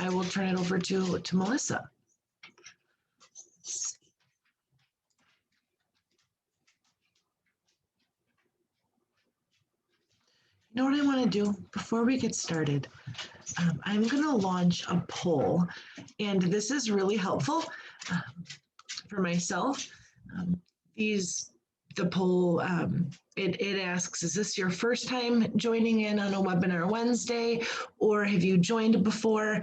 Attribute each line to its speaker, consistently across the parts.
Speaker 1: I will turn it over to Melissa. You know what I want to do before we get started? I'm going to launch a poll, and this is really helpful for myself. The poll, it asks, is this your first time joining in on a webinar Wednesday, or have you joined before?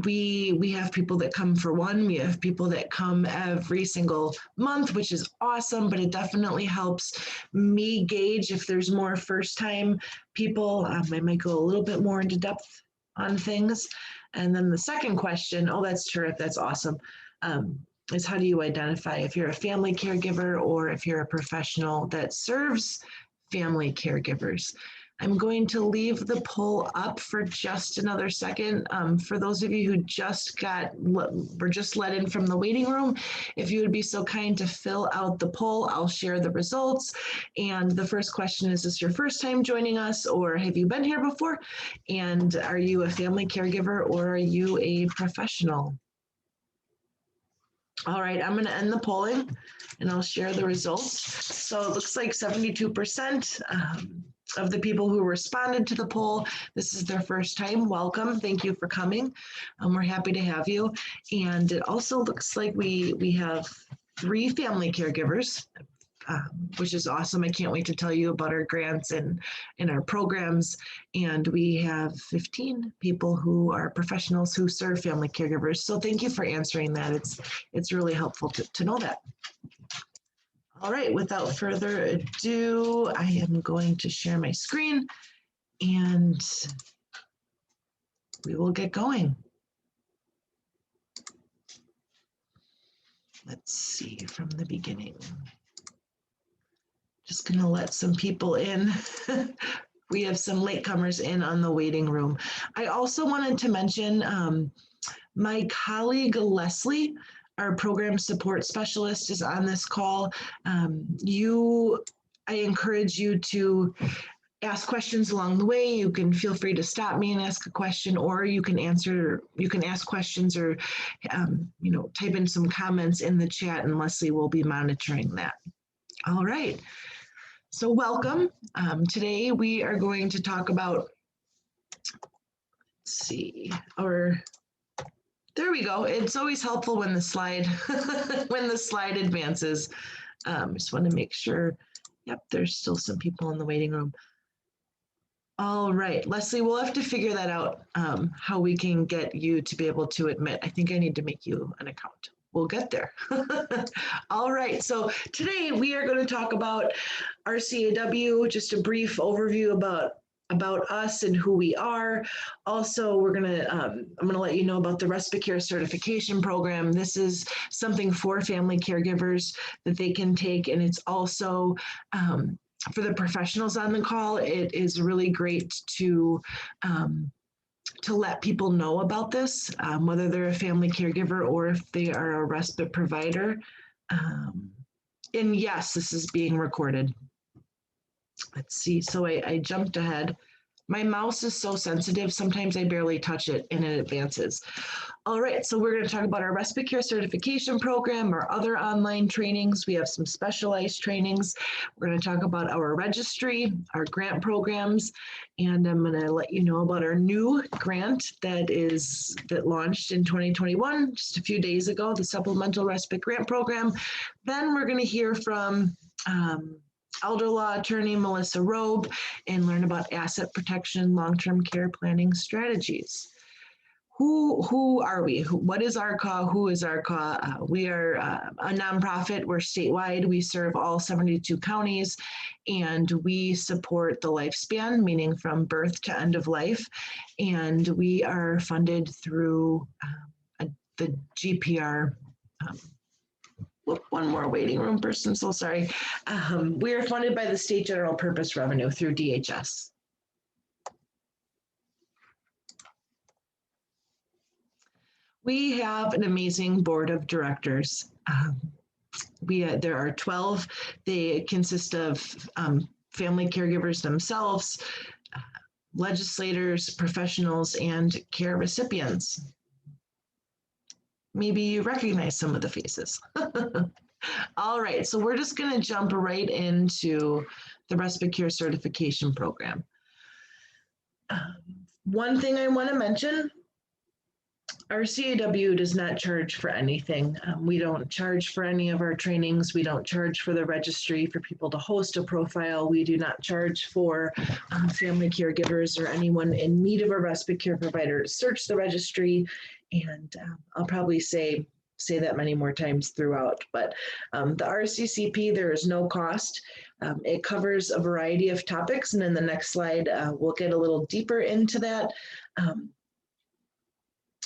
Speaker 1: We have people that come for one, we have people that come every single month, which is awesome, but it definitely helps me gauge if there's more first time people. I might go a little bit more into depth on things. And then the second question, oh, that's terrific, that's awesome. Is how do you identify if you're a family caregiver or if you're a professional that serves family caregivers? I'm going to leave the poll up for just another second. For those of you who were just let in from the waiting room, if you would be so kind to fill out the poll, I'll share the results. And the first question is this your first time joining us, or have you been here before? And are you a family caregiver or are you a professional? All right, I'm going to end the polling and I'll share the results. So it looks like 72% of the people who responded to the poll, this is their first time. Welcome. Thank you for coming. We're happy to have you. And it also looks like we have 3 family caregivers, which is awesome. I can't wait to tell you about our grants and our programs. And we have 15 people who are professionals who serve family caregivers. So thank you for answering that. It's really helpful to know that. All right, without further ado, I am going to share my screen and we will get going. Let's see from the beginning. Just going to let some people in. We have some latecomers in on the waiting room. I also wanted to mention my colleague Leslie, our program support specialist, is on this call. I encourage you to ask questions along the way. You can feel free to stop me and ask a question, or you can ask questions or type in some comments in the chat, and Leslie will be monitoring that. All right. So welcome. Today we are going to talk about, there we go. It's always helpful when the slide, advances. Just want to make sure, yep, there's still some people in the waiting room. All right, Leslie, we'll have to figure that out, how we can get you to be able to admit. I think I need to make you an account. We'll get there. All right, so today we are going to talk about RCAW, just a brief overview about us and who we are. Also, I'm going to let you know about the Respite certification program. This is something for family caregivers that they can take, and it's also for the professionals on the call. It is really great to let people know about this, whether they're a family caregiver or if they are a respite provider. And yes, this is being recorded. Let's see, so I jumped ahead. My mouse is so sensitive, sometimes I barely touch it and it advances. All right, so we're going to talk about our Respite Care certification program, our other online trainings. We have some specialized trainings. We're going to talk about our registry, our grant programs, and I'm going to let you know about our new grant that launched in 2021, just a few days ago, the Supplemental Respite Grant Program. Then we're going to hear from Elder Law Attorney Melissa Robe and learn about asset protection, long-term care planning strategies. Who are we? What is RCAW? Who is RCAW? We are a nonprofit. We're statewide. We serve all 72 counties, and we support the lifespan, meaning from birth to end of life. And we are funded through the GPR. One more waiting room person, so sorry. We are funded by the State General Purpose Revenue through DHS. We have an amazing board of directors. There are 12. They consist of family caregivers themselves, legislators, professionals, and care recipients. Maybe you recognize some of the faces. All right, so we're just going to jump right into the Respite Care certification program. One thing I want to mention, RCAW does not charge for anything. We don't charge for any of our trainings. We don't charge for the registry for people to host a profile. We do not charge for family caregivers or anyone in need of a respite care provider to search the registry. And I'll probably say that many more times throughout. But the RCCP, there is no cost. It covers a variety of topics. And in the next slide, we'll get a little deeper into that.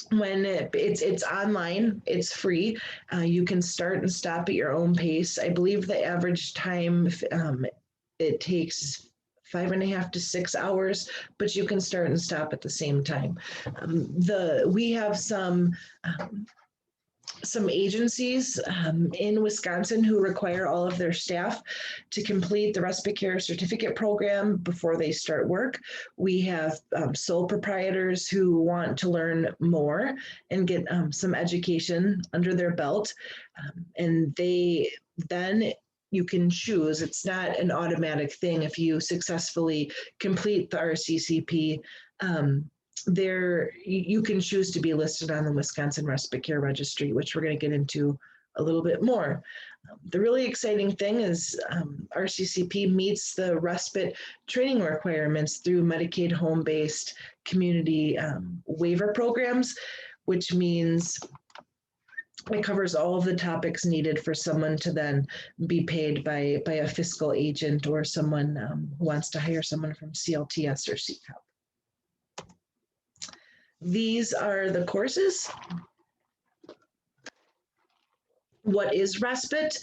Speaker 1: When it's online, it's free. You can start and stop at your own pace. I believe the average time it takes 5.5 to 6 hours, but you can start and stop at the same time. We have some agencies in Wisconsin who require all of their staff to complete the respite care certificate program before they start work. We have sole proprietors who want to learn more and get some education under their belt. And you can choose. It's not an automatic thing. If you successfully complete the RCCP, you can choose to be listed on the Wisconsin Respite Care Registry, which we're going to get into a little bit more. The really exciting thing is RCCP meets the respite training requirements through Medicaid home-based community waiver programs, which means it covers all of the topics needed for someone to then be paid by a fiscal agent or someone who wants to hire someone from CLTS or CCOW. These are the courses. What is respite?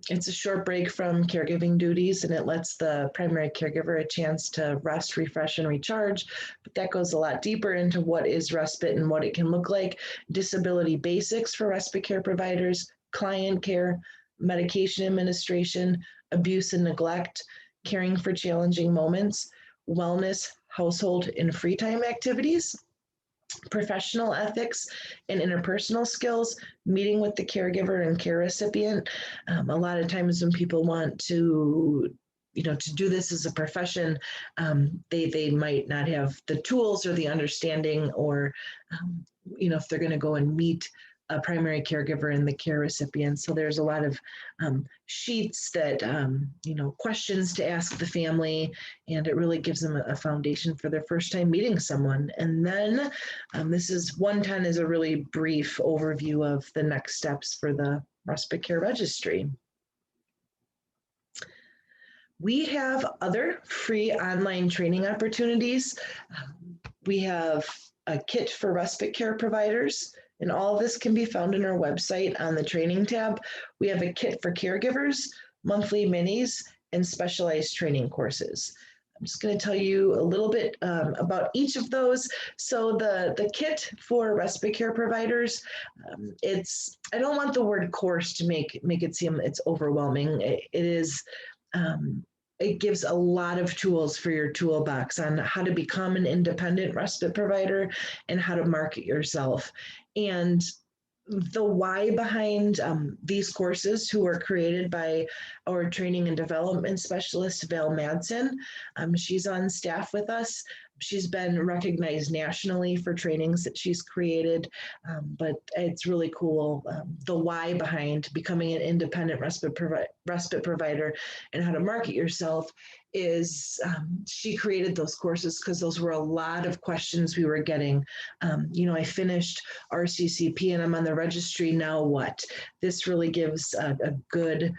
Speaker 1: It's a short break from caregiving duties, and it lets the primary caregiver a chance to rest, refresh, and recharge. But that goes a lot deeper into what is respite and what it can look like. Disability basics for respite care providers, client care, medication administration, abuse and neglect, caring for challenging moments, wellness, household, and free time activities, professional ethics and interpersonal skills, meeting with the caregiver and care recipient. A lot of times when people want to do this as a profession, they might not have the tools or the understanding, or if they're going to go and meet a primary caregiver and the care recipient. So there's a lot of sheets that, questions to ask the family, and it really gives them a foundation for their first time meeting someone. And then this is 110 is a really brief overview of the next steps for the respite care registry. We have other free online training opportunities. We have a kit for respite care providers, and all of this can be found on our website on the training tab. We have a kit for caregivers, monthly minis, and specialized training courses. I'm just going to tell you a little bit about each of those. So the kit for respite care providers, I don't want the word course to make it seem it's overwhelming. It gives a lot of tools for your toolbox on how to become an independent respite provider and how to market yourself. And the why behind these courses, who are created by our training and development specialist, Val Madsen. She's on staff with us. She's been recognized nationally for trainings that she's created, but it's really cool. The why behind becoming an independent respite provider and how to market yourself is she created those courses because those were a lot of questions we were getting. I finished RCCP and I'm on the registry, now what? This really gives a good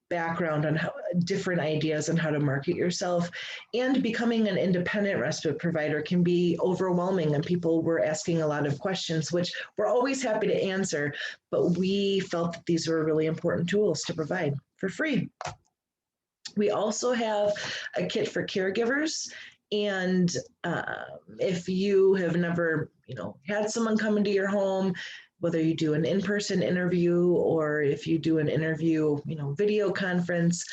Speaker 1: background on how different ideas on how to market yourself. And becoming an independent respite provider can be overwhelming, and people were asking a lot of questions, which we're always happy to answer, but we felt that these were really important tools to provide for free. We also have a kit for caregivers. And if you have never, had someone come into your home, whether you do an in-person interview or if you do an interview, video conference.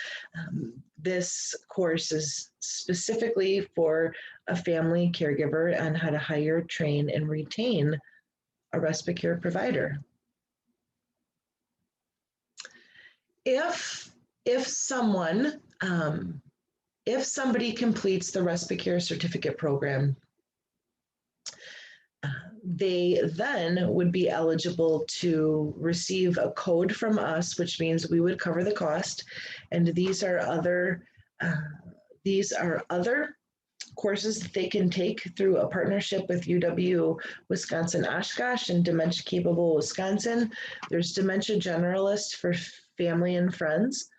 Speaker 1: This course is specifically for a family caregiver on how to hire, train, and retain a respite care provider. If somebody completes the respite care certificate program, they then would be eligible to receive a code from us, which means we would cover the cost. And these are other courses that they can take through a partnership with UW Wisconsin Oshkosh and Dementia Capable Wisconsin. There's Dementia Generalist for family and friends,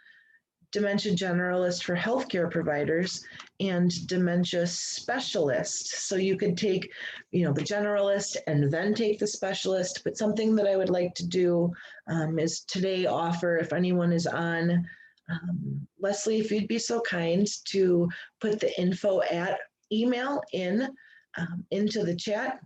Speaker 1: Dementia Generalist for healthcare providers, and Dementia Specialist. So you could take, the generalist and then take the specialist. But something that I would like to do is today offer, if anyone is on, Leslie, if you'd be so kind to put the info at email into the chat.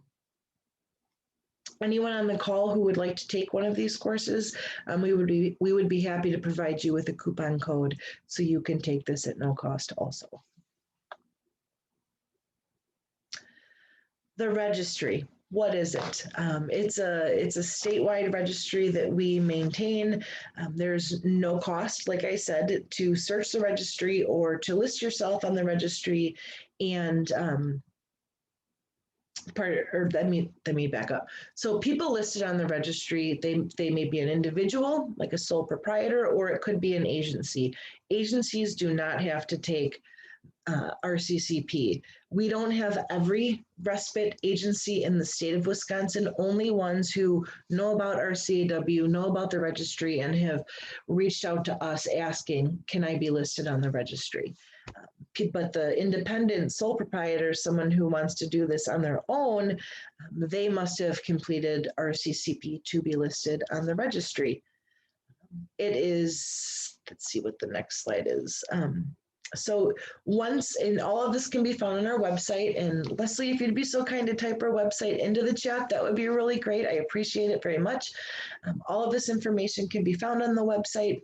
Speaker 1: Anyone on the call who would like to take one of these courses, we would be happy to provide you with a coupon code so you can take this at no cost also. The registry, what is it? It's a statewide registry that we maintain. There's no cost, like I said, to search the registry or to list yourself on the registry. And let me back up. So people listed on the registry, they may be an individual, like a sole proprietor, or it could be an agency. Agencies do not have to take RCCP. We don't have every respite agency in the state of Wisconsin, only ones who know about RCAW, know about the registry, and have reached out to us asking, can I be listed on the registry? But the independent sole proprietor, someone who wants to do this on their own, they must have completed RCCP to be listed on the registry. It is, let's see what the next slide is. So and all of this can be found on our website. And Leslie, if you'd be so kind to type our website into the chat, that would be really great. I appreciate it very much. All of this information can be found on the website.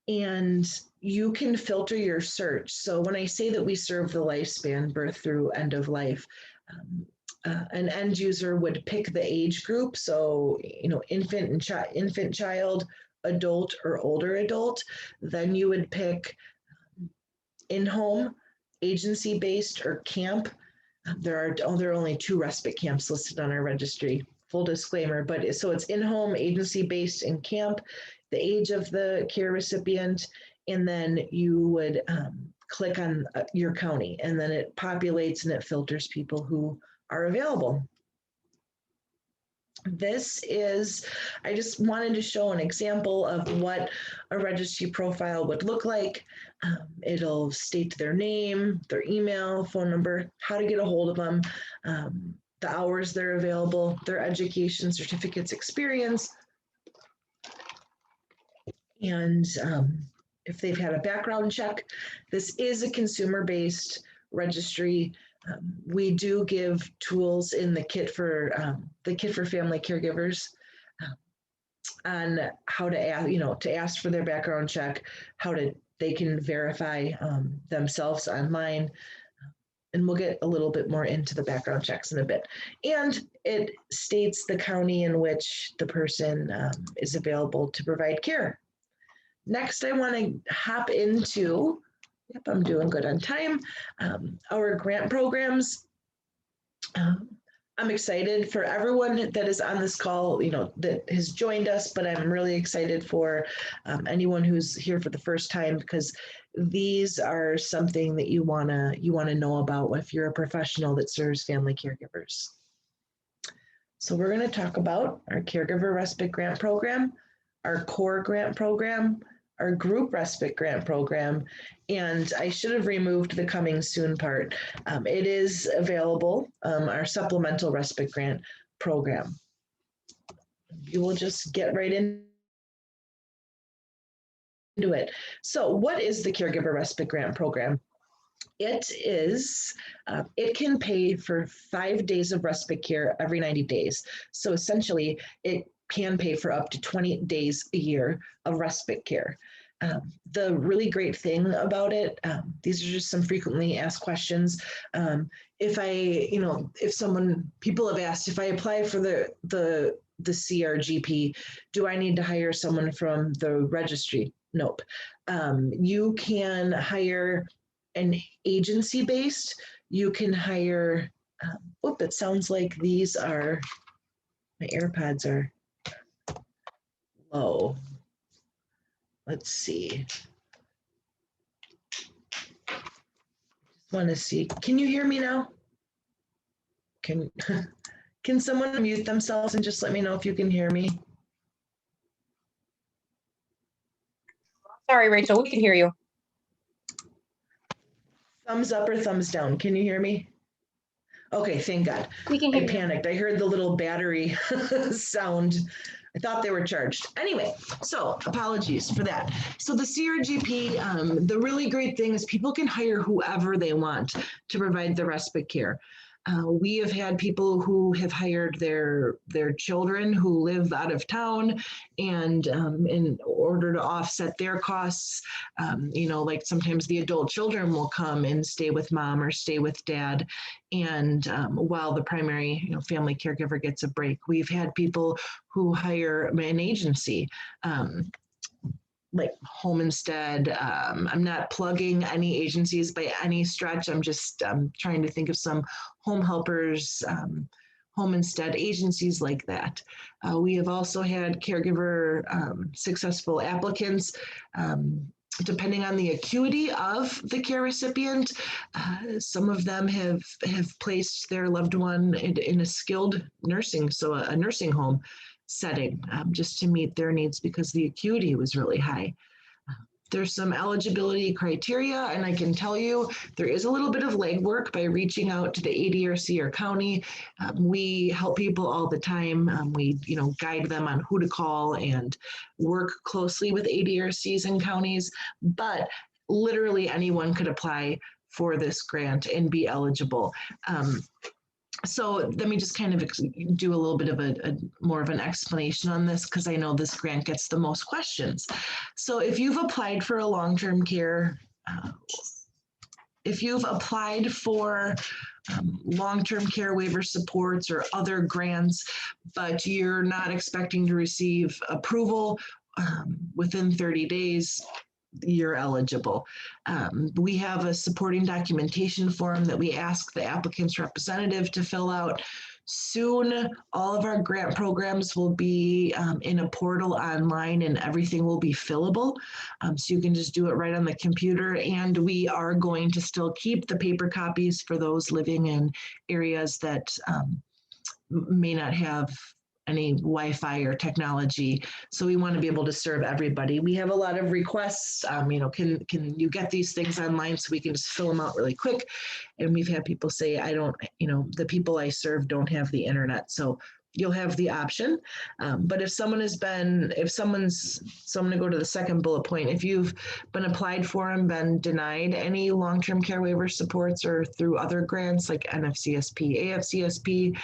Speaker 1: And you can filter your search. So when I say that we serve the lifespan, birth through end of life, an end user would pick the age group. So, infant, child, adult, or older adult. Then you would pick in-home, agency-based, or camp. There are only 2 respite camps listed on our registry, full disclaimer, but so it's in-home, agency-based, and camp, the age of the care recipient, and then you would click on your county, and then it populates and it filters people who are available. I just wanted to show an example of what a registry profile would look like. It'll state their name, their email, phone number, how to get a hold of them, the hours they're available, their education, certificates, experience, and if they've had a background check. This is a consumer-based registry. We do give tools in the kit for family caregivers on how to ask for their background check, they can verify themselves online, and we'll get a little bit more into the background checks in a bit. And it states the county in which the person is available to provide care. Next, I want to hop into, yep, I'm doing good on time, our grant programs. I'm excited for everyone that is on this call, that has joined us, but I'm really excited for anyone who's here for the first time, because these are something that you wanna know about if you're a professional that serves family caregivers. So we're gonna talk about our Caregiver Respite Grant Program, our Core Grant Program, our Group Respite Grant Program, and I should have removed the coming soon part. It is available, our Supplemental Respite Grant Program. You will just get right into it. So what is the Caregiver Respite Grant Program? It can pay for 5 days of respite care every 90 days. So essentially, it can pay for up to 20 days a year of respite care. The really great thing about it, these are just some frequently asked questions. People have asked, if I apply for the CRGP, do I need to hire someone from the registry? Nope. You can hire an agency based. You can hire, it sounds like these are, my AirPods are low. Let's see. Want to see, can you hear me now? Can someone mute themselves and just let me know if you can hear me?
Speaker 2: Sorry, Rachel, we can hear you.
Speaker 1: Thumbs up or thumbs down, can you hear me? Okay, thank God.
Speaker 2: We can hear
Speaker 1: I
Speaker 2: you.
Speaker 1: panicked. I heard the little battery sound. I thought they were charged. Anyway, so apologies for that. So the CRGP, the really great thing is people can hire whoever they want to provide the respite care. We have had people who have hired their children who live out of town, and in order to offset their costs, like sometimes the adult children will come and stay with mom or stay with dad, and while the primary family caregiver gets a break. We've had people who hire an agency. Like Home Instead. I'm not plugging any agencies by any stretch. I'm just trying to think of some home helpers, Home Instead agencies like that. We have also had caregiver successful applicants. Depending on the acuity of the care recipient, some of them have placed their loved one in a skilled nursing, so a nursing home setting, just to meet their needs because the acuity was really high. There's some eligibility criteria, and I can tell you there is a little bit of legwork by reaching out to the ADRC or county. We help people all the time. We guide them on who to call and work closely with ADRCs and counties, but literally anyone could apply for this grant and be eligible. So let me just kind of do a little bit of a more of an explanation on this, because I know this grant gets the most questions. So if you've applied for a long-term care, if you've applied for long-term care waiver supports or other grants, but you're not expecting to receive approval within 30 days, you're eligible. We have a supporting documentation form that we ask the applicant's representative to fill out. Soon, all of our grant programs will be in a portal online, and everything will be fillable. So you can just do it right on the computer. And we are going to still keep the paper copies for those living in areas that may not have any Wi-Fi or technology. So we want to be able to serve everybody. We have a lot of requests, can you get these things online so we can just fill them out really quick? And we've had people say, the people I serve don't have the internet. So you'll have the option. But so I'm going to go to the second bullet point. If you've been applied for and been denied any long-term care waiver supports or through other grants like NFCSP, AFCSP,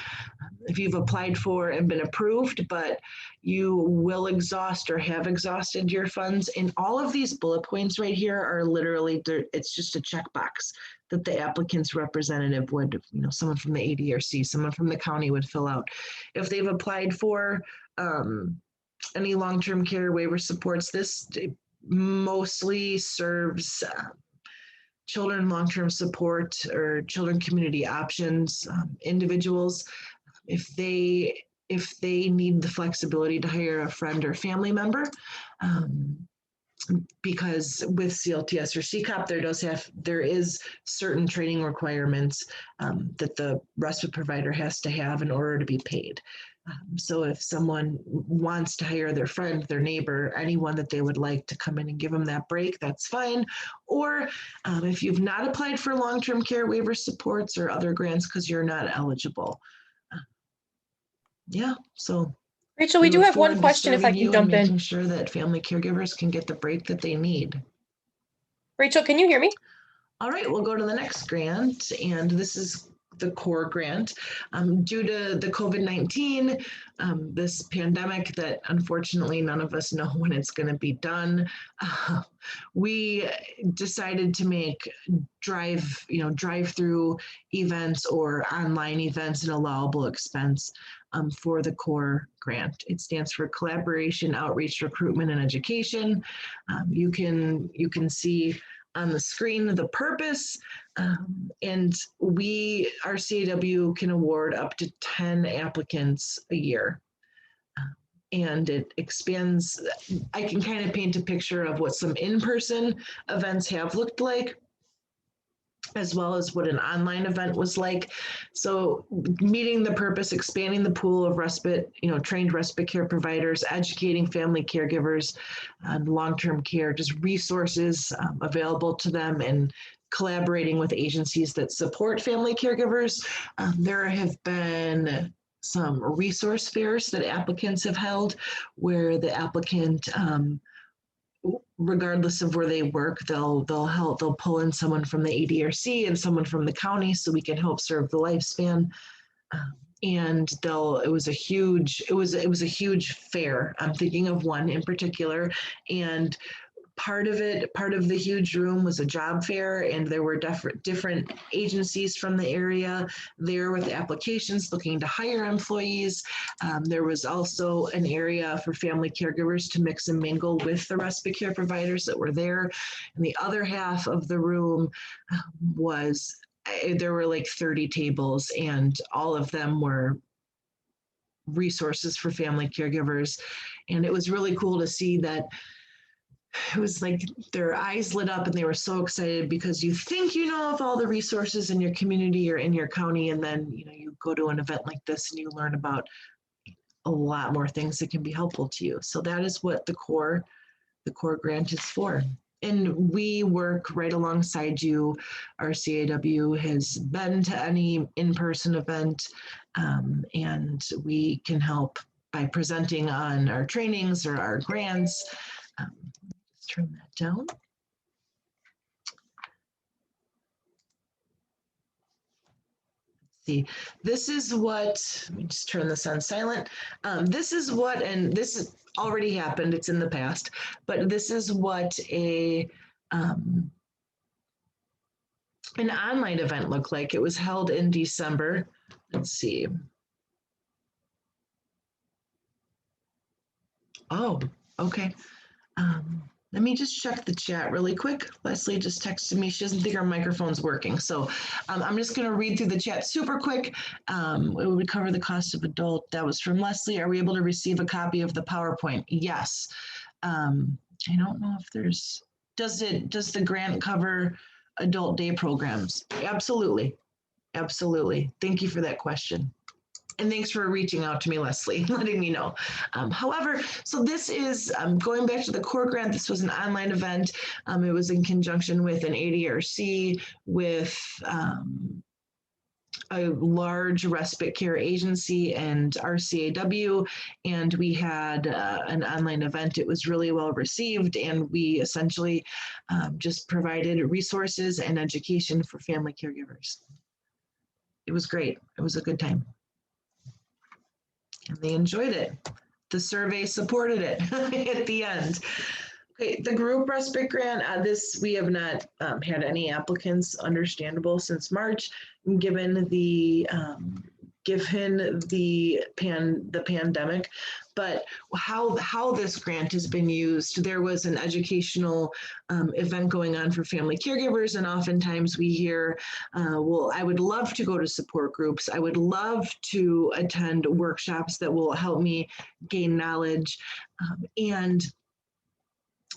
Speaker 1: if you've applied for and been approved, but you will exhaust or have exhausted your funds, and all of these bullet points right here are literally, it's just a checkbox that the applicant's representative would, someone from the ADRC, someone from the county would fill out. If they've applied for any long-term care waiver supports, this mostly serves children long-term support or children community options, individuals. If they need the flexibility to hire a friend or family member, because with CLTS or CCOP, there is certain training requirements that the respite provider has to have in order to be paid. So if someone wants to hire their friend, their neighbor, anyone that they would like to come in and give them that break, that's fine. Or if you've not applied for long-term care waiver supports or other grants because you're not eligible. So
Speaker 2: Rachel, we do have one question if I can jump in.
Speaker 1: Making sure that family caregivers can get the break that they need.
Speaker 2: Rachel, can you hear me?
Speaker 1: All right, we'll go to the next grant, and this is the core grant. Due to the COVID-19, this pandemic that unfortunately none of us know when it's going to be done, we decided to make drive-through events or online events an allowable expense for the core grant. It stands for Collaboration, Outreach, Recruitment, and Education. You can see on the screen the purpose, and RCAW can award up to 10 applicants a year. And it expands. I can kind of paint a picture of what some in-person events have looked like, as well as what an online event was like. So meeting the purpose, expanding the pool of trained respite care providers, educating family caregivers on long-term care, just resources available to them, and collaborating with agencies that support family caregivers. There have been some resource fairs that applicants have held where the applicant, regardless of where they work, they'll pull in someone from the ADRC and someone from the county so we can help serve the lifespan. And it was a huge fair. I'm thinking of one in particular, and part of the huge room was a job fair, and there were different agencies from the area there with applications looking to hire employees. There was also an area for family caregivers to mix and mingle with the respite care providers that were there. And the other half of the room there were like 30 tables, and all of them were resources for family caregivers. And it was really cool to see that. It was like their eyes lit up and they were so excited, because you think you know of all the resources in your community or in your county, and then you go to an event like this and you learn about a lot more things that can be helpful to you. So that is what the core grant is for. And we work right alongside you. RCAW has been to any in-person event, and we can help by presenting on our trainings or our grants. Let's turn that down. Let's see, this is what, let me just turn this on silent. This is what, and this has already happened, it's in the past, but this is what an online event looked like. It was held in December. Let's see. Oh, okay. Let me just check the chat really quick. Leslie just texted me. She doesn't think our microphone's working. So I'm just going to read through the chat super quick. It would cover the cost of adult. That was from Leslie. Are we able to receive a copy of the PowerPoint? Yes. I don't know if there's, does the grant cover adult day programs? Absolutely. Absolutely. Thank you for that question. And thanks for reaching out to me, Leslie, letting me know. However, so this is going back to the core grant. This was an online event. It was in conjunction with an ADRC, with a large respite care agency and RCAW, and we had an online event. It was really well received, and we essentially just provided resources and education for family caregivers. It was great. It was a good time. And they enjoyed it. The survey supported it at the end. Okay, the group respite grant, we have not had any applicants, understandable, since March, given the pandemic. But how this grant has been used, there was an educational event going on for family caregivers, and oftentimes we hear, well, I would love to go to support groups. I would love to attend workshops that will help me gain knowledge. And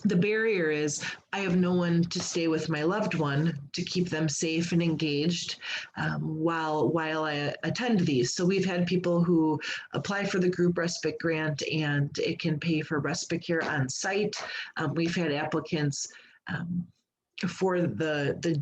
Speaker 1: the barrier is I have no one to stay with my loved one to keep them safe and engaged while I attend these. So we've had people who apply for the group respite grant, and it can pay for respite care on site. We've had applicants for the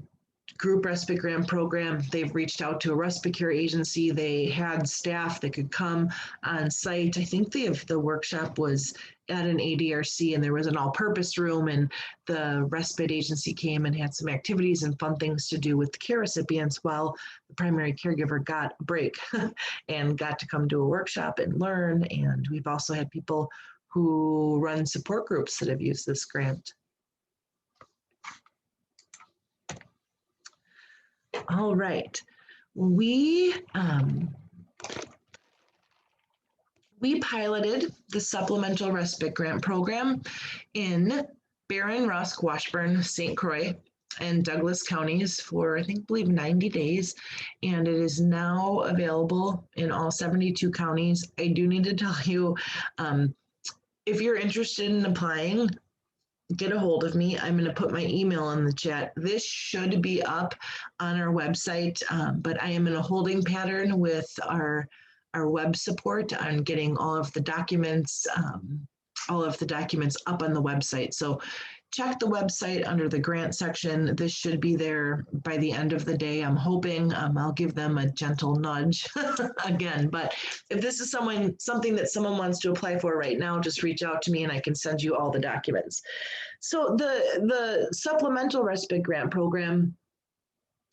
Speaker 1: group respite grant program. They've reached out to a respite care agency. They had staff that could come on site. I think the workshop was at an ADRC, and there was an all-purpose room, and the respite agency came and had some activities and fun things to do with the care recipients while the primary caregiver got a break and got to come to a workshop and learn. And we've also had people who run support groups that have used this grant. All right, we piloted the supplemental respite grant program in Barron, Rusk, Washburn, St. Croix, and Douglas counties for, I believe 90 days, and it is now available in all 72 counties. I do need to tell you, if you're interested in applying, get a hold of me. I'm going to put my email in the chat. This should be up on our website, but I am in a holding pattern with our web support on getting all of the documents up on the website. So check the website under the grant section. This should be there by the end of the day. I'm hoping. I'll give them a gentle nudge again. But if this is something that someone wants to apply for right now, just reach out to me and I can send you all the documents. So the supplemental respite grant program,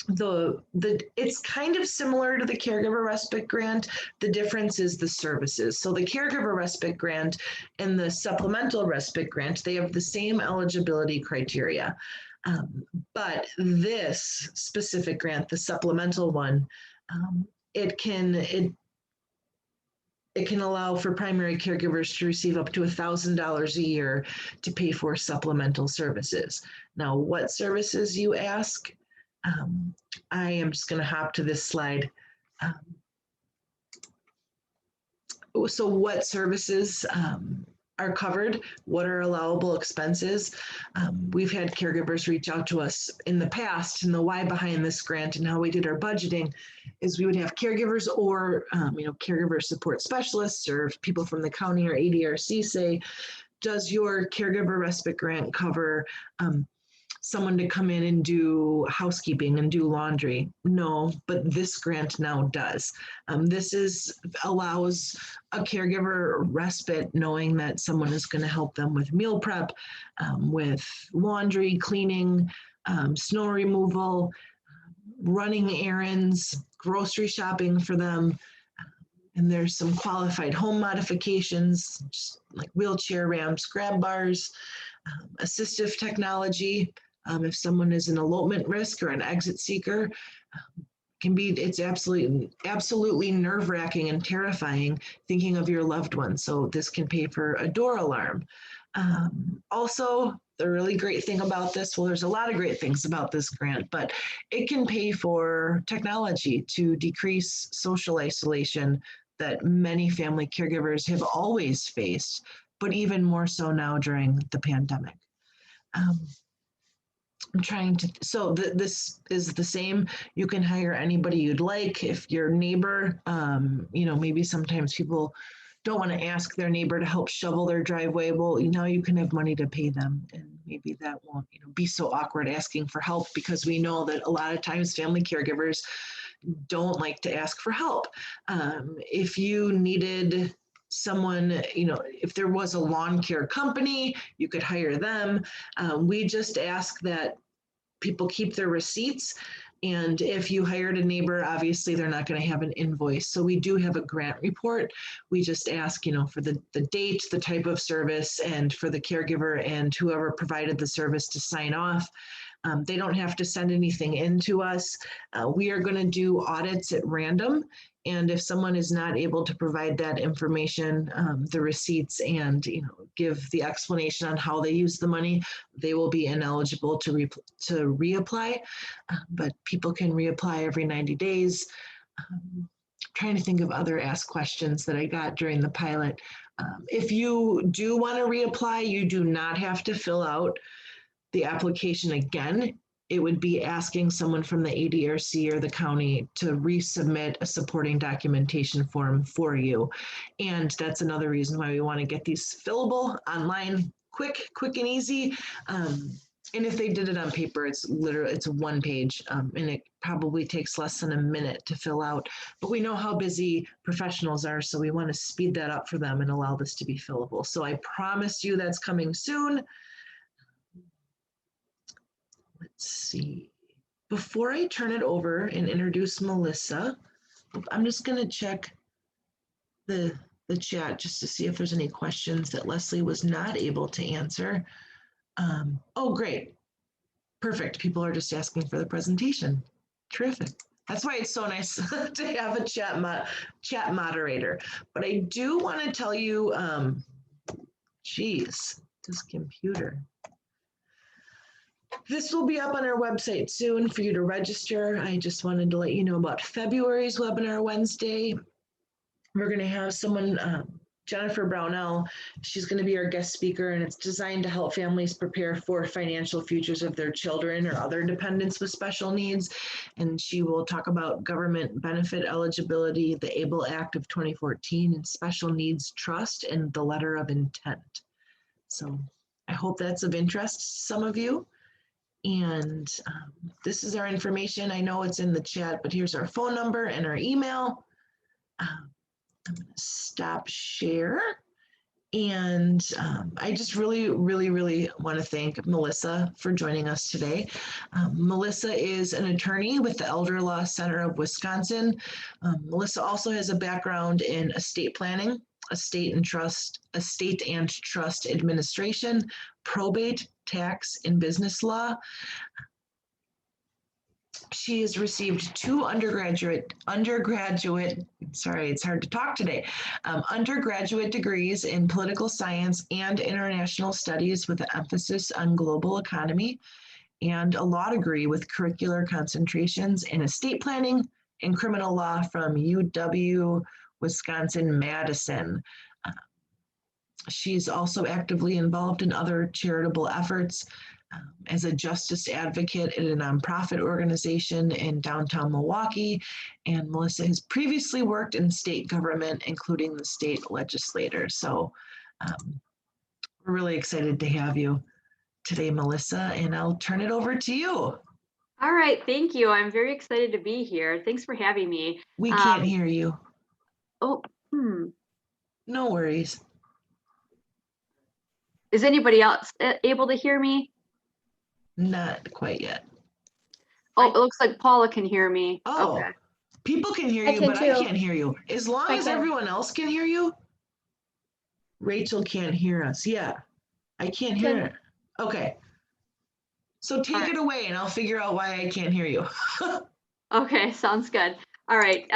Speaker 1: it's kind of similar to the caregiver respite grant. The difference is the services. So the caregiver respite grant and the supplemental respite grant, they have the same eligibility criteria. But this specific grant, the supplemental one, it can allow for primary caregivers to receive up to $1,000 a year to pay for supplemental services. Now, what services, you ask? I am just going to hop to this slide. So what services are covered? What are allowable expenses? We've had caregivers reach out to us in the past, and the why behind this grant and how we did our budgeting is we would have caregivers or caregiver support specialists or people from the county or ADRC say, does your caregiver respite grant cover someone to come in and do housekeeping and do laundry? No, but this grant now does. This allows a caregiver respite knowing that someone is going to help them with meal prep, with laundry, cleaning, snow removal, running errands, grocery shopping for them. And there's some qualified home modifications, just like wheelchair ramps, grab bars, assistive technology. If someone is an elopement risk or an exit seeker, it's absolutely nerve-wracking and terrifying thinking of your loved one. So this can pay for a door alarm. Also, the really great thing about this, well, there's a lot of great things about this grant, but it can pay for technology to decrease social isolation that many family caregivers have always faced, but even more so now during the pandemic. This is the same. You can hire anybody you'd like. If your neighbor, maybe sometimes people don't want to ask their neighbor to help shovel their driveway. Well, now you can have money to pay them, and maybe that won't, be so awkward asking for help, because we know that a lot of times family caregivers don't like to ask for help. If you needed someone, if there was a lawn care company, you could hire them. We just ask that people keep their receipts. And if you hired a neighbor, obviously they're not going to have an invoice. So we do have a grant report. We just ask, for the date, the type of service, and for the caregiver and whoever provided the service to sign off. They don't have to send anything in to us. We are going to do audits at random. And if someone is not able to provide that information, the receipts, and give the explanation on how they use the money, they will be ineligible to reapply. But people can reapply every 90 days. Trying to think of other ask questions that I got during the pilot. If you do want to reapply, you do not have to fill out the application again. It would be asking someone from the ADRC or the county to resubmit a supporting documentation form for you. And that's another reason why we want to get these fillable online, quick and easy. And if they did it on paper, it's literally, it's 1 page, and it probably takes less than a minute to fill out. But we know how busy professionals are, so we want to speed that up for them and allow this to be fillable. So I promise you that's coming soon. Let's see. Before I turn it over and introduce Melissa, I'm just going to check the chat just to see if there's any questions that Leslie was not able to answer. Oh, great. Perfect. People are just asking for the presentation. Terrific. That's why it's so nice to have a chat moderator. But I do want to tell you, geez, this computer. This will be up on our website soon for you to register. I just wanted to let you know about February's webinar Wednesday. We're going to have someone, Jennifer Brownell, she's going to be our guest speaker, and it's designed to help families prepare for financial futures of their children or other dependents with special needs. And she will talk about government benefit eligibility, the ABLE Act of 2014, and special needs trust and the letter of intent. So I hope that's of interest to some of you. And this is our information. I know it's in the chat, but here's our phone number and our email. I'm going to stop share. And I just really want to thank Melissa for joining us today. Melissa is an attorney with the Elder Law Center of Wisconsin. Melissa also has a background in estate planning, estate and trust administration, probate, tax, and business law. She has received 2 undergraduate, sorry, it's hard to talk today, undergraduate degrees in political science and international studies with an emphasis on global economy, and a law degree with curricular concentrations in estate planning and criminal law from UW Wisconsin-Madison. She's also actively involved in other charitable efforts as a justice advocate at a nonprofit organization in downtown Milwaukee. And Melissa has previously worked in state government, including the state legislature. So we're really excited to have you today, Melissa, and I'll turn it over to you.
Speaker 3: All right, thank you. I'm very excited to be here. Thanks for having me.
Speaker 1: We can't hear you.
Speaker 3: Oh,
Speaker 1: No worries.
Speaker 3: Is anybody else able to hear me?
Speaker 1: Not quite yet.
Speaker 3: Oh, it looks like Paula can hear me.
Speaker 1: Oh,
Speaker 3: okay.
Speaker 1: People can hear you, but I can't hear you. As long as everyone else can hear you. Rachel can't hear us. Yeah, I can't hear it. Okay. So take it away and I'll figure out why I can't hear you.
Speaker 3: Okay, sounds good. All right,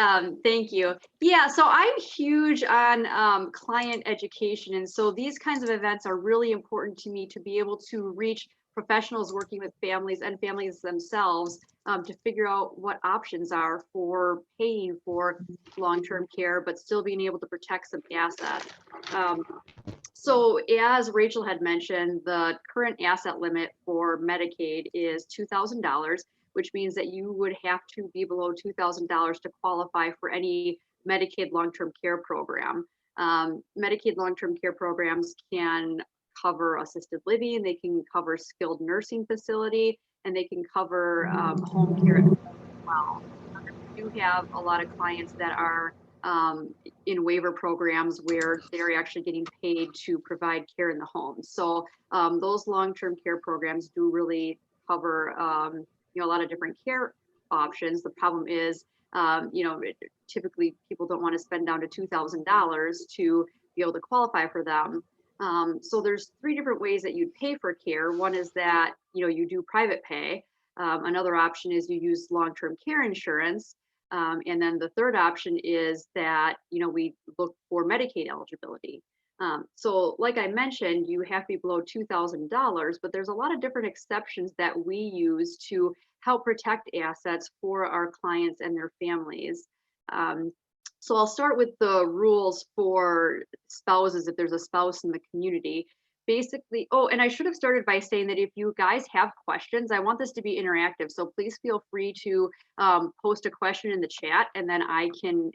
Speaker 3: thank you. Yeah, so I'm huge on client education. And so these kinds of events are really important to me to be able to reach professionals working with families and families themselves to figure out what options are for paying for long-term care, but still being able to protect some assets. So as Rachel had mentioned, the current asset limit for Medicaid is $2,000, which means that you would have to be below $2,000 to qualify for any Medicaid long-term care program. Medicaid long-term care programs can cover assisted living, they can cover skilled nursing facility, and they can cover home care as well. We do have a lot of clients that are in waiver programs where they're actually getting paid to provide care in the home. So those long-term care programs do really cover a lot of different care options. The problem is, typically people don't want to spend down to $2,000 to be able to qualify for them. So there's 3 different ways that you'd pay for care. One is that, you do private pay. Another option is you use long-term care insurance. And then the third option is that, we look for Medicaid eligibility. So like I mentioned, you have to be below $2,000, but there's a lot of different exceptions that we use to help protect assets for our clients and their families. So I'll start with the rules for spouses if there's a spouse in the community. Basically, and I should have started by saying that if you guys have questions, I want this to be interactive. So please feel free to post a question in the chat and then I can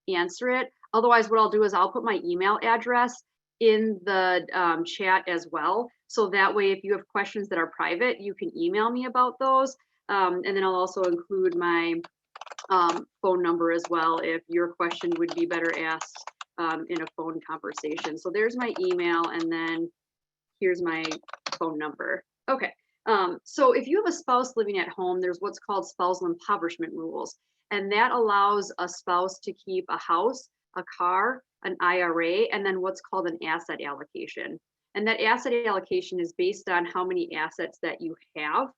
Speaker 3: answer it. Otherwise, what I'll do is I'll put my email address in the chat as well. So that way, if you have questions that are private, you can email me about those. And then I'll also include my phone number as well, if your question would be better asked in a phone conversation. So there's my email, and then here's my phone number. Okay. So if you have a spouse living at home, there's what's called spousal impoverishment rules. And that allows a spouse to keep a house, a car, an IRA, and then what's called an asset allocation. And that asset allocation is based on how many assets that you have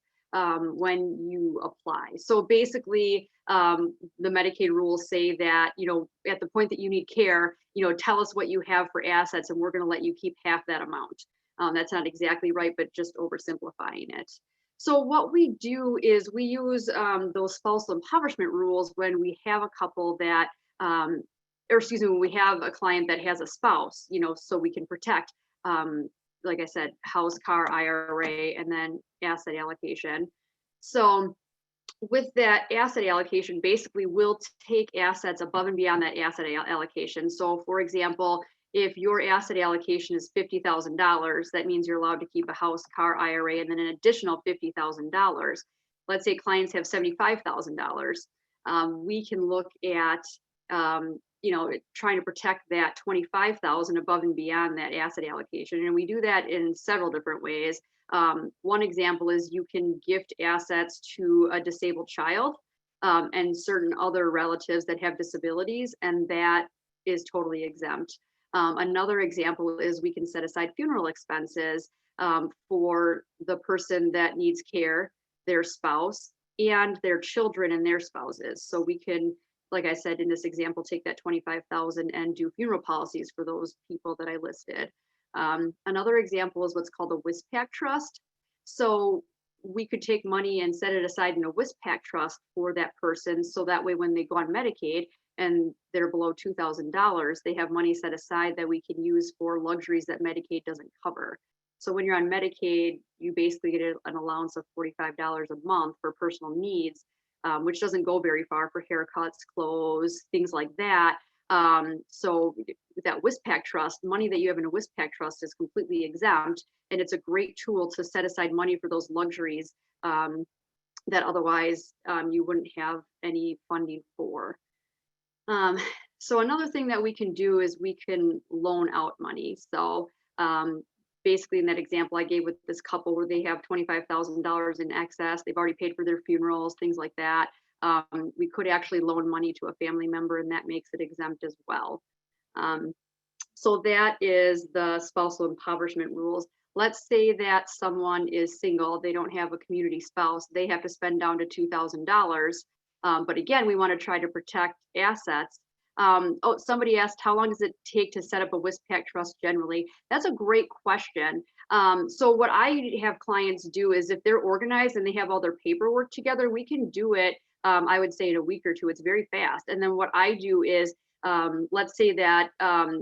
Speaker 3: when you apply. So basically, the Medicaid rules say that, at the point that you need care, tell us what you have for assets, and we're going to let you keep half that amount. That's not exactly right, but just oversimplifying it. So what we do is we use those spousal impoverishment rules when we have a couple that, when we have a client that has a spouse, so we can protect, like I said, house, car, IRA, and then asset allocation. So with that asset allocation, basically we'll take assets above and beyond that asset allocation. So for example, if your asset allocation is $50,000, that means you're allowed to keep a house, car, IRA, and then an additional $50,000. Let's say clients have $75,000. We can look at, trying to protect that $25,000 above and beyond that asset allocation. And we do that in several different ways. One example is you can gift assets to a disabled child and certain other relatives that have disabilities, and that is totally exempt. Another example is we can set aside funeral expenses for the person that needs care, their spouse, and their children and their spouses. So we can, like I said, in this example, take that $25,000 and do funeral policies for those people that I listed. Another example is what's called a WISPAC trust. So we could take money and set it aside in a WISPAC trust for that person. So that way, when they go on Medicaid and they're below $2,000, they have money set aside that we can use for luxuries that Medicaid doesn't cover. So when you're on Medicaid, you basically get an allowance of $45 a month for personal needs, which doesn't go very far for haircuts, clothes, things like that. So with that WISPAC trust, money that you have in a WISPAC trust is completely exempt, and it's a great tool to set aside money for those luxuries that otherwise you wouldn't have any funding for. So another thing that we can do is we can loan out money. So basically in that example I gave with this couple where they have $25,000 in excess, they've already paid for their funerals, things like that. We could actually loan money to a family member, and that makes it exempt as well. So that is the spousal impoverishment rules. Let's say that someone is single, they don't have a community spouse, they have to spend down to $2,000. But again, we want to try to protect assets. Somebody asked, how long does it take to set up a WISPAC trust generally? That's a great question. So what I have clients do is if they're organized and they have all their paperwork together, we can do it, I would say in a week or two. It's very fast. And then what I do is, let's say that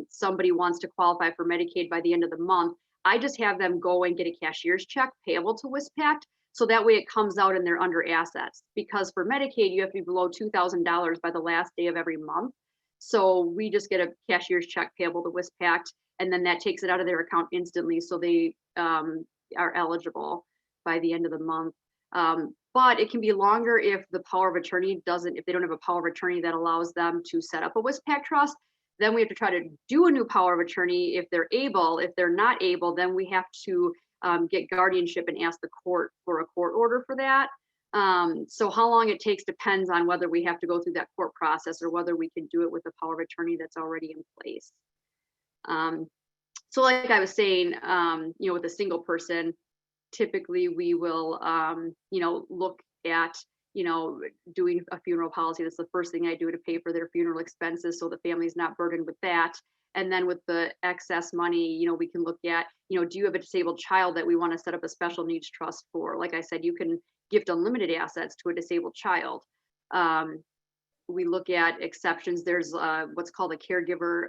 Speaker 3: somebody wants to qualify for Medicaid by the end of the month. I just have them go and get a cashier's check payable to WISPAC. So that way it comes out and they're under assets, because for Medicaid, you have to be below $2,000 by the last day of every month. So we just get a cashier's check payable to WISPAC, and then that takes it out of their account instantly. So they are eligible by the end of the month. But it can be longer if the power of attorney if they don't have a power of attorney that allows them to set up a WISPAC trust. Then we have to try to do a new power of attorney if they're able. If they're not able, then we have to get guardianship and ask the court for a court order for that. So how long it takes depends on whether we have to go through that court process or whether we can do it with the power of attorney that's already in place. So like I was saying, with a single person, typically we will, look at, doing a funeral policy. That's the first thing I do to pay for their funeral expenses, so the family's not burdened with that. And then with the excess money, we can look at, do you have a disabled child that we want to set up a special needs trust for? Like I said, you can gift unlimited assets to a disabled child. We look at exceptions. There's what's called a caregiver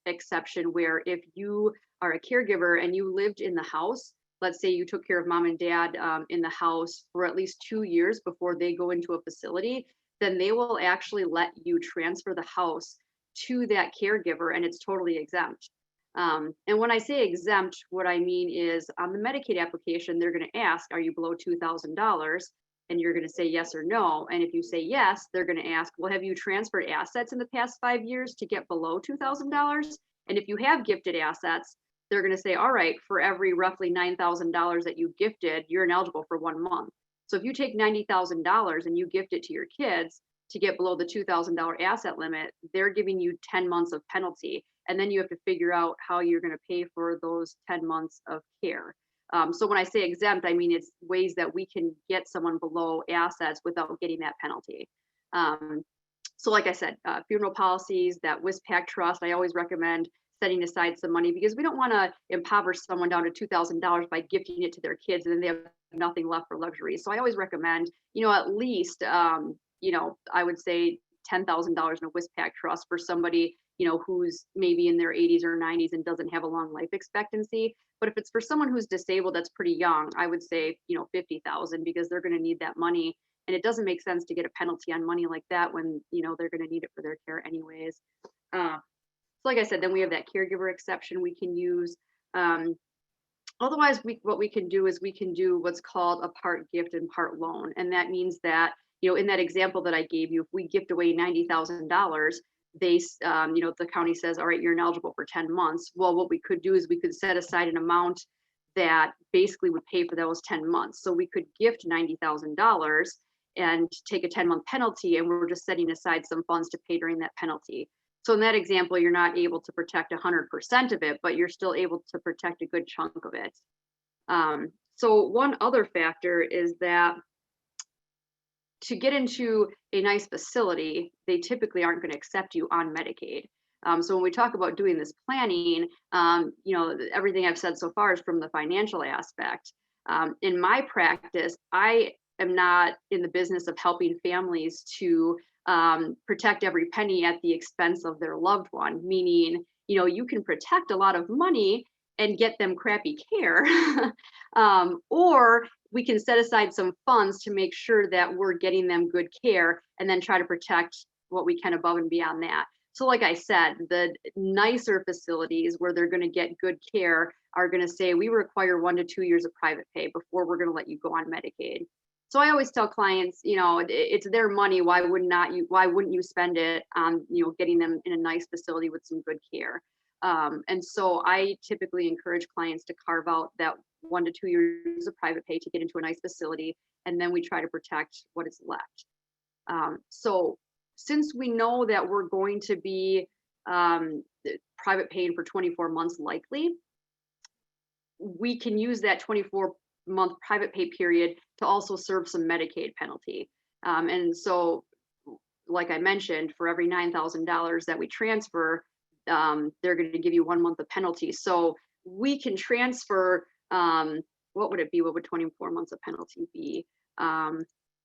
Speaker 3: exception, where if you are a caregiver and you lived in the house, let's say you took care of mom and dad in the house for at least 2 years before they go into a facility, then they will actually let you transfer the house to that caregiver, and it's totally exempt. And when I say exempt, what I mean is on the Medicaid application, they're going to ask, are you below $2,000? And you're going to say yes or no. And if you say yes, they're going to ask, well, have you transferred assets in the past 5 years to get below $2,000? And if you have gifted assets, they're going to say, all right, for every roughly $9,000 that you gifted, you're ineligible for 1 month. So if you take $90,000 and you gift it to your kids to get below the $2,000 asset limit, they're giving you 10 months of penalty. And then you have to figure out how you're going to pay for those 10 months of care. So when I say exempt, I mean it's ways that we can get someone below assets without getting that penalty. So like I said, funeral policies, that WISPAC trust, I always recommend setting aside some money because we don't want to impoverish someone down to $2,000 by gifting it to their kids and then they have nothing left for luxury. So I always recommend, at least, I would say $10,000 in a WISPAC trust for somebody, who's maybe in their 80s or 90s and doesn't have a long life expectancy. But if it's for someone who's disabled, that's pretty young, I would say, 50,000 because they're going to need that money. And it doesn't make sense to get a penalty on money like that when, they're going to need it for their care anyways. So like I said, then we have that caregiver exception we can use. Otherwise, what we can do is we can do what's called a part gift and part loan. And that means that, in that example that I gave you, if we gift away $90,000, they, the county says, all right, you're ineligible for 10 months. Well, what we could do is we could set aside an amount that basically would pay for those 10 months. So we could gift $90,000 and take a 10-month penalty, and we're just setting aside some funds to pay during that penalty. So in that example, you're not able to protect 100% of it, but you're still able to protect a good chunk of it. So one other factor is that to get into a nice facility, they typically aren't going to accept you on Medicaid. So when we talk about doing this planning, everything I've said so far is from the financial aspect. In my practice, I am not in the business of helping families to protect every penny at the expense of their loved one, meaning, you can protect a lot of money and get them crappy care, or we can set aside some funds to make sure that we're getting them good care and then try to protect what we can above and beyond that. So like I said, the nicer facilities where they're going to get good care are going to say, we require 1 to 2 years of private pay before we're going to let you go on Medicaid. So I always tell clients, it's their money. Why wouldn't you spend it on, getting them in a nice facility with some good care? And so I typically encourage clients to carve out that 1 to 2 years of private pay to get into a nice facility. And then we try to protect what is left. So since we know that we're going to be private paying for 24 months likely, we can use that 24-month private pay period to also serve some Medicaid penalty. And so, like I mentioned, for every $9,000 that we transfer, they're going to give you 1 month of penalty. So we can transfer, what would it be? What would 24 months of penalty be?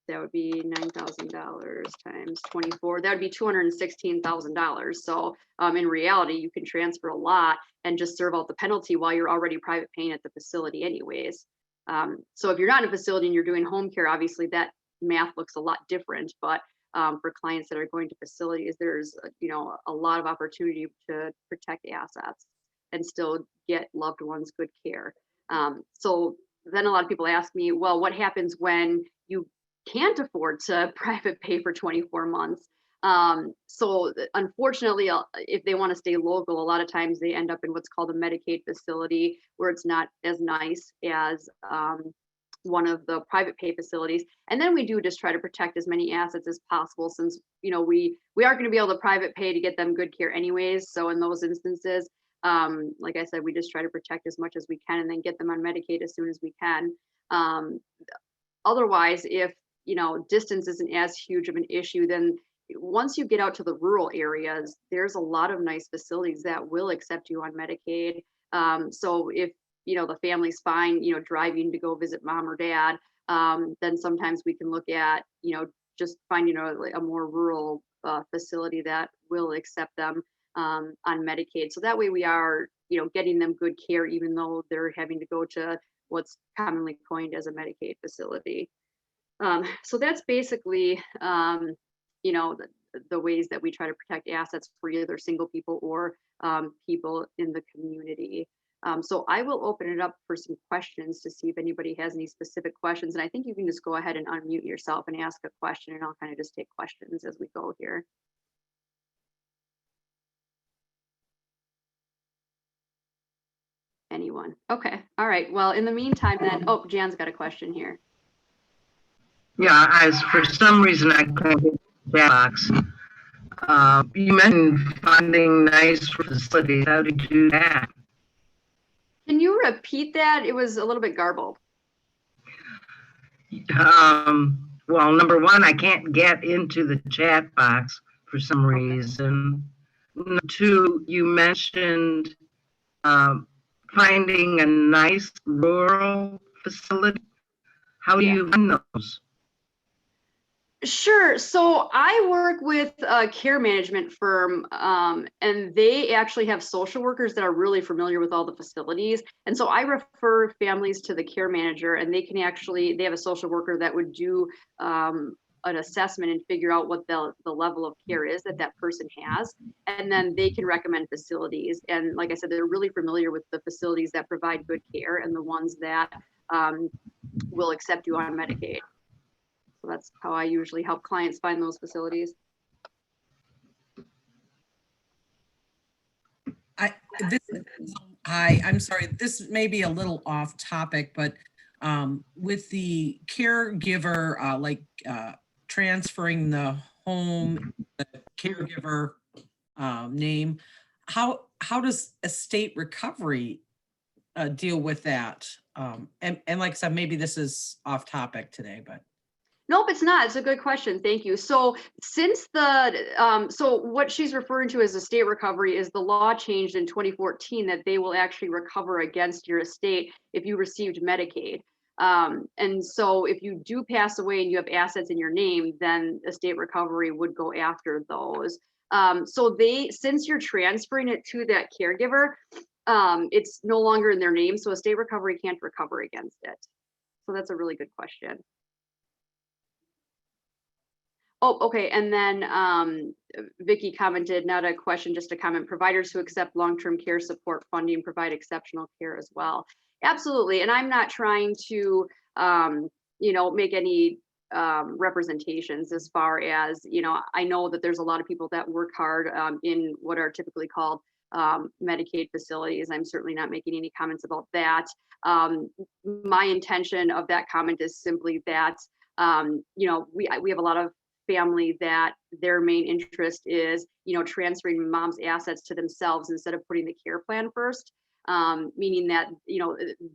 Speaker 3: That would be $9,000 times 24. That would be $216,000. So in reality, you can transfer a lot and just serve out the penalty while you're already private paying at the facility anyways. So if you're not in a facility and you're doing home care, obviously that math looks a lot different. But for clients that are going to facilities, there's a lot of opportunity to protect assets and still get loved ones good care. So then a lot of people ask me, well, what happens when you can't afford to private pay for 24 months? So unfortunately, if they want to stay local, a lot of times they end up in what's called a Medicaid facility where it's not as nice as one of the private pay facilities. And then we do just try to protect as many assets as possible, since we are going to be able to private pay to get them good care anyways. So in those instances, like I said, we just try to protect as much as we can and then get them on Medicaid as soon as we can. Otherwise, if distance isn't as huge of an issue, then once you get out to the rural areas, there's a lot of nice facilities that will accept you on Medicaid. So if the family's fine, driving to go visit mom or dad, then sometimes we can look at, just finding a more rural facility that will accept them on Medicaid. So that way we are, getting them good care, even though they're having to go to what's commonly coined as a Medicaid facility. So that's basically, the ways that we try to protect assets for either single people or people in the community. So I will open it up for some questions to see if anybody has any specific questions. And I think you can just go ahead and unmute yourself and ask a question, and I'll kind of just take questions as we go here. Anyone? Okay. All right. Well, in the meantime, then, oh, Jan's got a question here.
Speaker 4: Yeah, as for some reason I couldn't get that box. You mentioned finding nice facilities. How did you do that?
Speaker 3: Can you repeat that? It was a little bit garbled.
Speaker 4: Well, number one, I can't get into the chat box for some reason. Number two, you mentioned finding a nice rural facility. How do you find those?
Speaker 3: Sure. So I work with a care management firm, and they actually have social workers that are really familiar with all the facilities. And so I refer families to the care manager, and they have a social worker that would do an assessment and figure out what the level of care is that that person has. And then they can recommend facilities. And like I said, they're really familiar with the facilities that provide good care and the ones that will accept you on Medicaid. So that's how I usually help clients find those facilities.
Speaker 5: I'm sorry, this may be a little off topic, but with the caregiver, transferring the home, the caregiver name, how does estate recovery deal with that? And like I said, maybe this is off topic today, but.
Speaker 3: Nope, it's not. It's a good question. Thank you. So since so what she's referring to as estate recovery is the law changed in 2014 that they will actually recover against your estate if you received Medicaid. And so if you do pass away and you have assets in your name, then estate recovery would go after those. So since you're transferring it to that caregiver, it's no longer in their name. So estate recovery can't recover against it. So that's a really good question. Oh, okay. And then Vicki commented, not a question, just a comment. Providers who accept long-term care support funding provide exceptional care as well. Absolutely. And I'm not trying to, make any representations as far as, I know that there's a lot of people that work hard in what are typically called Medicaid facilities. I'm certainly not making any comments about that. My intention of that comment is simply that, we have a lot of family that their main interest is, transferring mom's assets to themselves instead of putting the care plan first, meaning that,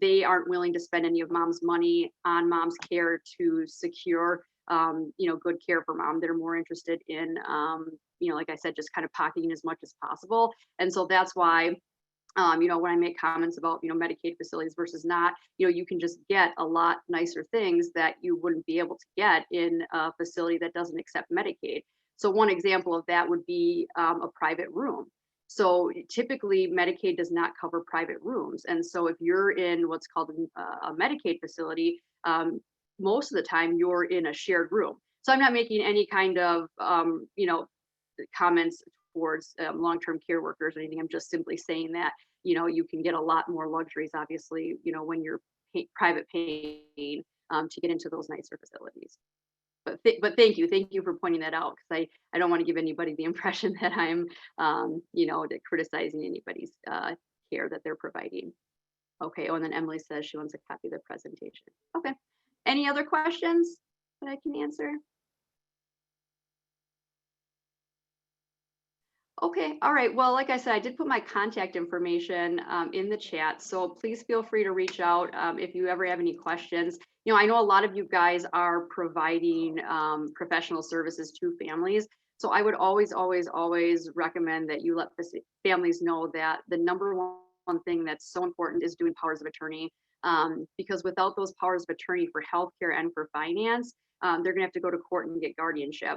Speaker 3: they aren't willing to spend any of mom's money on mom's care to secure, good care for mom. They're more interested in, like I said, just kind of pocketing as much as possible. And so that's why, when I make comments about, Medicaid facilities versus not, you can just get a lot nicer things that you wouldn't be able to get in a facility that doesn't accept Medicaid. So one example of that would be a private room. So typically Medicaid does not cover private rooms. And so if you're in what's called a Medicaid facility, most of the time you're in a shared room. So I'm not making any kind of, comments towards long-term care workers or anything. I'm just simply saying that, you can get a lot more luxuries, obviously, when you're private paying to get into those nicer facilities. But thank you for pointing that out, because I don't want to give anybody the impression that I'm, criticizing anybody's care that they're providing. Okay. Oh, and then Emily says she wants a copy of the presentation. Okay. Any other questions that I can answer? Okay, all right. Well, like I said, I did put my contact information in the chat, so please feel free to reach out if you ever have any questions. I know a lot of you guys are providing professional services to families, so I would always recommend that you let families know that the number one thing that's so important is doing powers of attorney, because without those powers of attorney for healthcare and for finance, they're gonna have to go to court and get guardianship.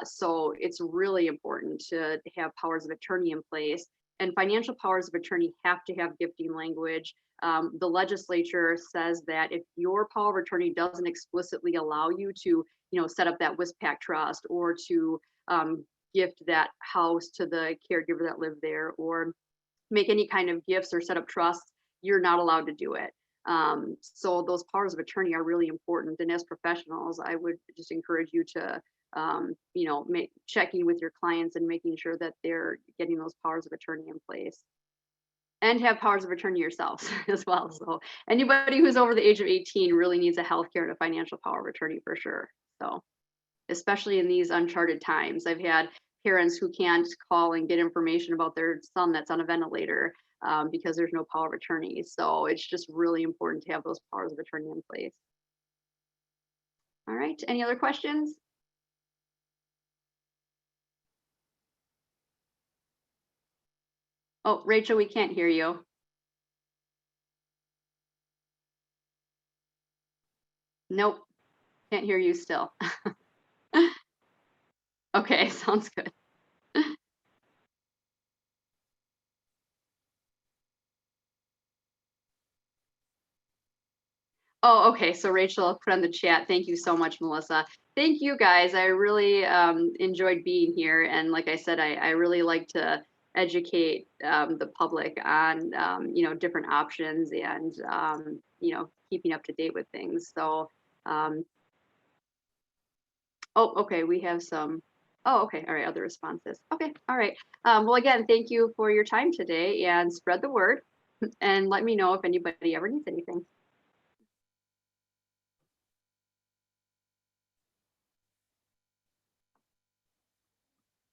Speaker 3: So it's really important to have powers of attorney in place, and financial powers of attorney have to have gifting language. The legislature says that if your power of attorney doesn't explicitly allow you to, set up that WISPAC trust or to gift that house to the caregiver that lived there, or make any kind of gifts or set up trusts, you're not allowed to do it. So those powers of attorney are really important. And as professionals, I would just encourage you to, checking with your clients and making sure that they're getting those powers of attorney in place. And have powers of attorney yourselves as well. So anybody who's over the age of 18 really needs a healthcare and a financial power of attorney for sure. So especially in these uncharted times, I've had parents who can't call and get information about their son that's on a ventilator because there's no power of attorney. So it's just really important to have those powers of attorney in place. All right, any other questions? Oh, Rachel, we can't hear you. Nope, can't hear you still. Okay, sounds good. Oh, okay. So Rachel, I'll put on the chat. Thank you so much, Melissa. Thank you guys. I really enjoyed being here. And like I said, I really like to educate the public on, different options and, keeping up to date with things. So, oh, okay. We have some. Oh, okay. All right. Other responses. Okay. All right. Well, again, thank you for your time today, and spread the word and let me know if anybody ever needs anything.